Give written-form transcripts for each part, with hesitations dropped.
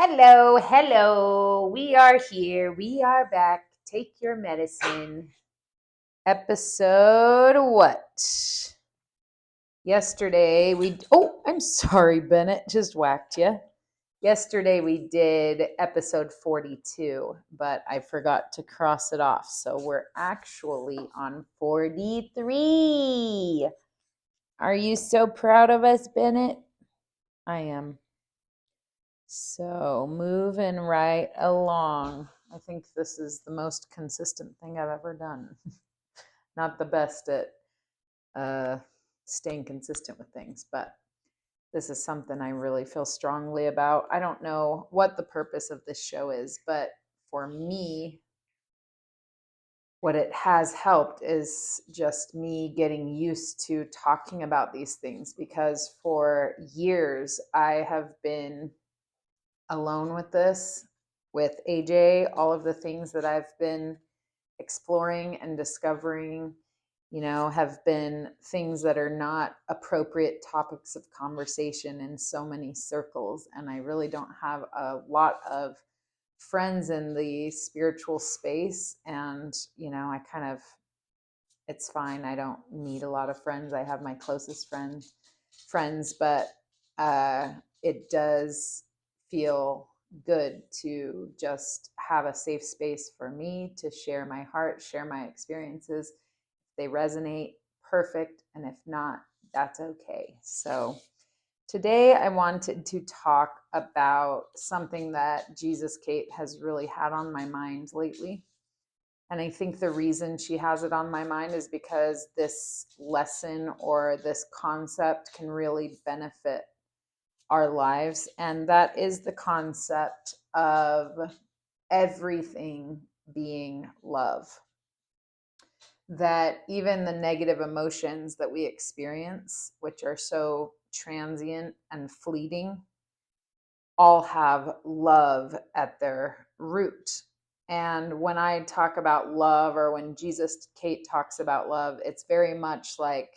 Hello, hello. We are here. We are back. Take your medicine. Episode what? Yesterday I'm sorry, Bennett. Just whacked you. Yesterday we did episode 42, but I forgot to cross it off. So we're actually on 43. Are you so proud of us, Bennett? I am. So moving right along. I think this is the most consistent thing I've ever done. Not the best at staying consistent with things, but this is something I really feel strongly about. I don't know what the purpose of this show is, but for me, what it has helped is just me getting used to talking about these things, because for years I have been alone with this, with AJ, all of the things that I've been exploring and discovering, have been things that are not appropriate topics of conversation in so many circles. And I really don't have a lot of friends in the spiritual space. And, it's fine. I don't need a lot of friends. I have my closest friends, but it does feel good to just have a safe space for me to share my heart, share my experiences. If they resonate, perfect. And if not, that's okay. So today I wanted to talk about something that Jesus Kate has really had on my mind lately. And I think the reason she has it on my mind is because this lesson or this concept can really benefit our lives. And that is the concept of everything being love. That even the negative emotions that we experience, which are so transient and fleeting, all have love at their root. And when I talk about love, or when Jesus Kate talks about love, it's very much like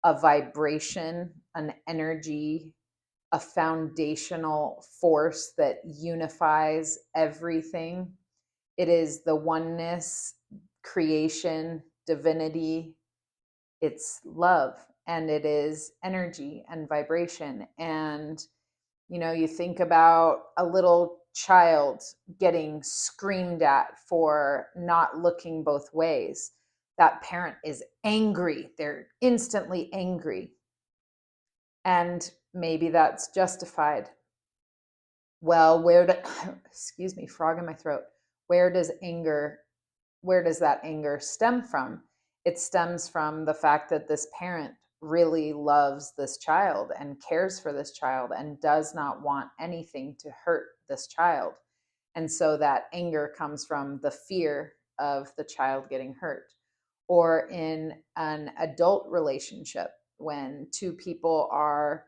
a vibration, an energy, a foundational force that unifies everything. It is the oneness, creation, divinity. It's love, and it is energy and vibration. And you think about a little child getting screamed at for not looking both ways. That parent is angry. They're instantly angry. And maybe that's justified. Well, excuse me, frog in my throat. Where does that anger stem from? It stems from the fact that this parent really loves this child and cares for this child and does not want anything to hurt this child. And so that anger comes from the fear of the child getting hurt. Or in an adult relationship, when two people are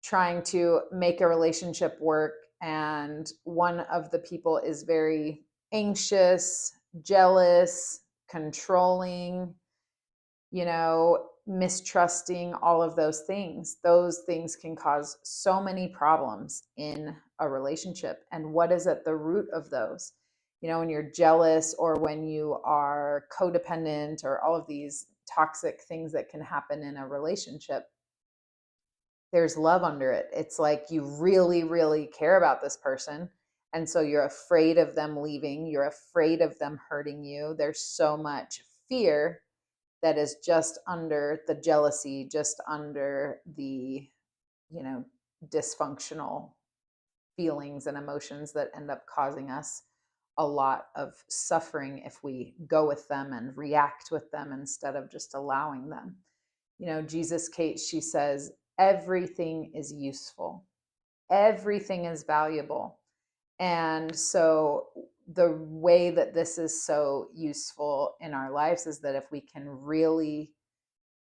trying to make a relationship work and one of the people is very anxious, jealous, controlling, mistrusting, all of those things. Those things can cause so many problems in a relationship. And what is at the root of those? When you're jealous, or when you are codependent, or all of these toxic things that can happen in a relationship, there's love under it. It's like you really, really care about this person. And so you're afraid of them leaving. You're afraid of them hurting you. There's so much fear that is just under the jealousy, just under the, dysfunctional feelings and emotions that end up causing us a lot of suffering if we go with them and react with them instead of just allowing them. Jesus Kate, she says, everything is useful. Everything is valuable. And so the way that this is so useful in our lives is that if we can really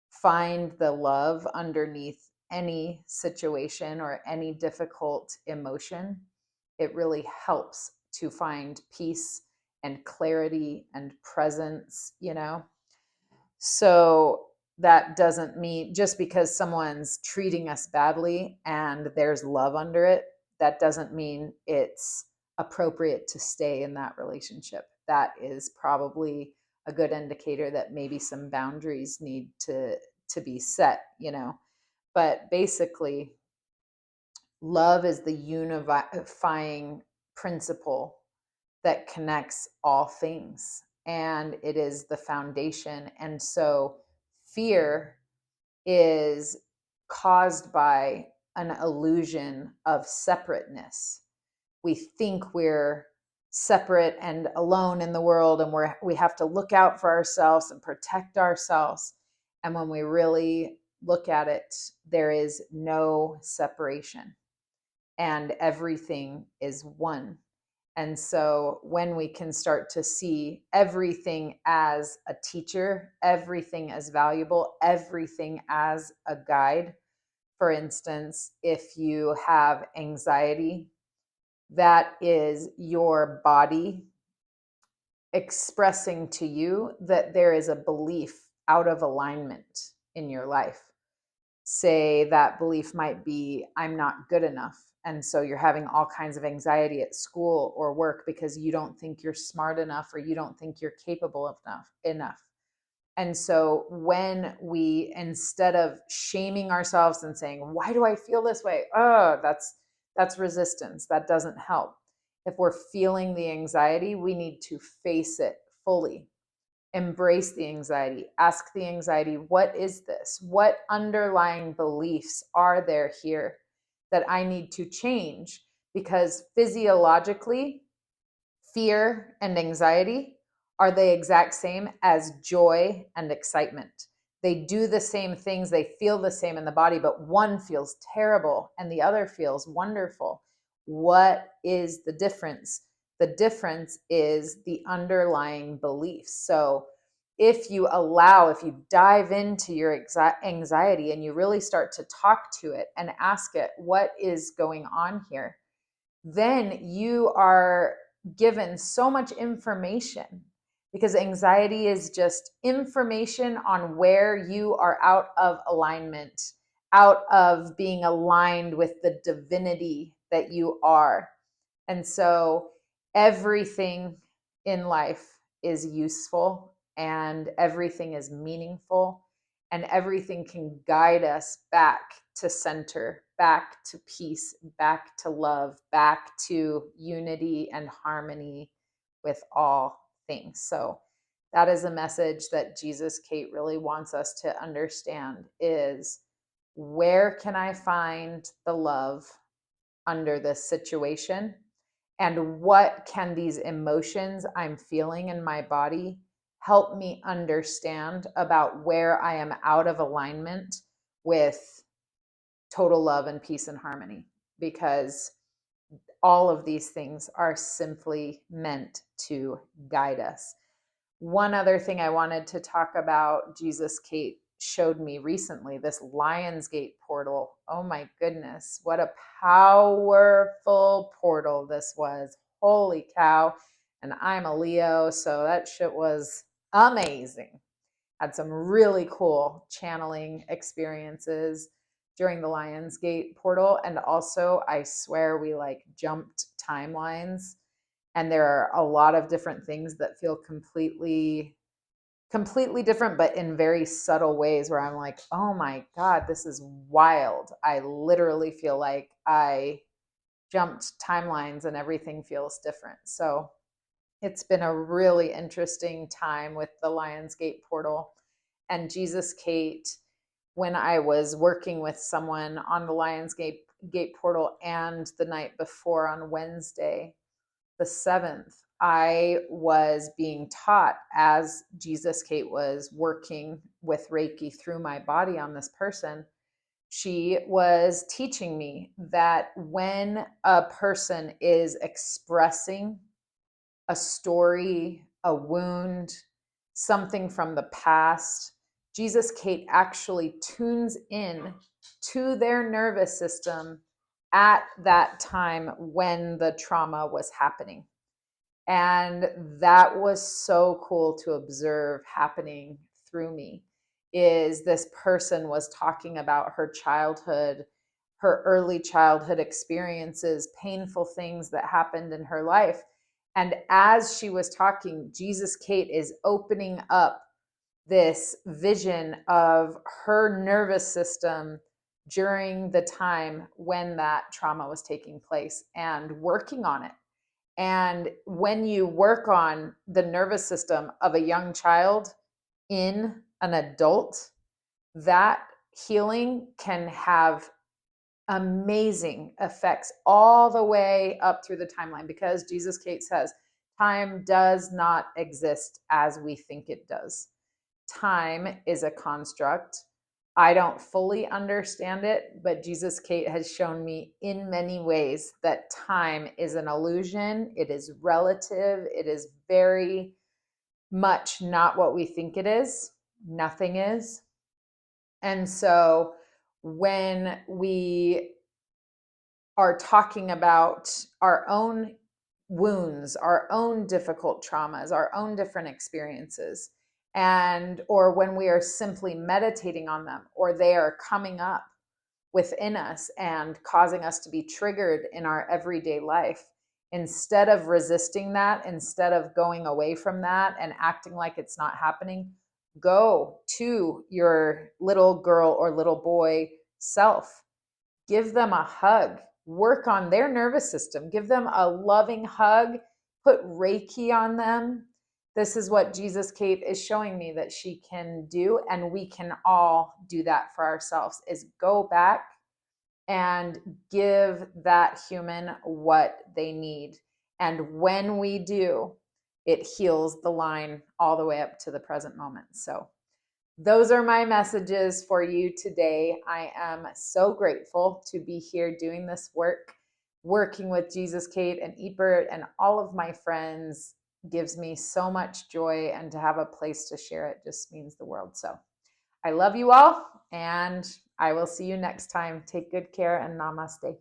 find the love underneath any situation or any difficult emotion, it really helps to find peace and clarity and presence, So that doesn't mean just because someone's treating us badly and there's love under it, that doesn't mean it's appropriate to stay in that relationship. That is probably a good indicator that maybe some boundaries need to be set, you know. But basically, love is the unifying principle that connects all things, and it is the foundation. And so fear is caused by an illusion of separateness. We think we're separate and alone in the world, and we have to look out for ourselves and protect ourselves. And when we really look at it, there is no separation, and everything is one. And so when we can start to see everything as a teacher, everything as valuable, everything as a guide. For instance, if you have anxiety, that is your body expressing to you that there is a belief out of alignment in your life. Say that belief might be, I'm not good enough. And so you're having all kinds of anxiety at school or work because you don't think you're smart enough, or you don't think you're capable enough. And so when we, instead of shaming ourselves and saying, why do I feel this way? Oh, that's resistance. That doesn't help. If we're feeling the anxiety, we need to face it fully. Embrace the anxiety. Ask the anxiety, what is this? What underlying beliefs are there here that I need to change? Because physiologically, fear and anxiety are the exact same as joy and excitement. They do the same things, they feel the same in the body, but one feels terrible and the other feels wonderful. What is the difference? The difference is the underlying beliefs. So if you dive into your anxiety and you really start to talk to it and ask it, what is going on here? Then you are given so much information, because anxiety is just information on where you are out of alignment, out of being aligned with the divinity that you are. And so everything in life is useful, and everything is meaningful, and everything can guide us back to center, back to peace, back to love, back to unity and harmony with all things. So that is a message that Jesus, Kate, really wants us to understand is, where can I find the love under this situation? And what can these emotions I'm feeling in my body help me understand about where I am out of alignment with total love and peace and harmony? Because all of these things are simply meant to guide us. One other thing I wanted to talk about, Jesus, Kate, showed me recently, this Lionsgate portal. Oh my goodness, what a powerful portal this was. Holy cow. And I'm a Leo, so that shit was amazing. Had some really cool channeling experiences during the Lionsgate portal. And also, I swear we like jumped timelines. And there are a lot of different things that feel completely different, but in very subtle ways where I'm like, oh my God, this is wild. I literally feel like I jumped timelines and everything feels different. So it's been a really interesting time with the Lionsgate portal. And Jesus, Kate, when I was working with someone on the Lionsgate portal, and the night before on Wednesday, the 7th, I was being taught, as Jesus, Kate, was working with Reiki through my body on this person, she was teaching me that when a person is expressing a story, a wound, something from the past, Jesus, Kate, actually tunes in to their nervous system at that time when the trauma was happening. And that was so cool to observe happening through me. Is this person was talking about her childhood, her early childhood experiences, painful things that happened in her life. And as she was talking, Jesus Kate is opening up this vision of her nervous system during the time when that trauma was taking place and working on it. And when you work on the nervous system of a young child in an adult, that healing can have amazing effects all the way up through the timeline, because Jesus Kate says time does not exist as we think it does. Time is a construct. I don't fully understand it, but Jesus Kate has shown me in many ways that time is an illusion. It is relative. It is very much not what we think it is. Nothing is. And so when we are talking about our own wounds, our own difficult traumas, our own different experiences, and or when we are simply meditating on them, or they are coming up within us and causing us to be triggered in our everyday life, instead of resisting that, instead of going away from that and acting like it's not happening, go to your little girl or little boy self. Give them a hug. Work on their nervous system. Give them a loving hug. Put Reiki on them. This is what Jesus Kate is showing me that she can do, and we can all do that for ourselves, is go back and give that human what they need. And when we do, it heals the line all the way up to the present moment. So those are my messages for you today. I am so grateful to be here doing this work, working with Jesus Kate and Ebert and all of my friends. Gives me so much joy, and to have a place to share it just means the world. So I love you all, and I will see you next time. Take good care, and namaste.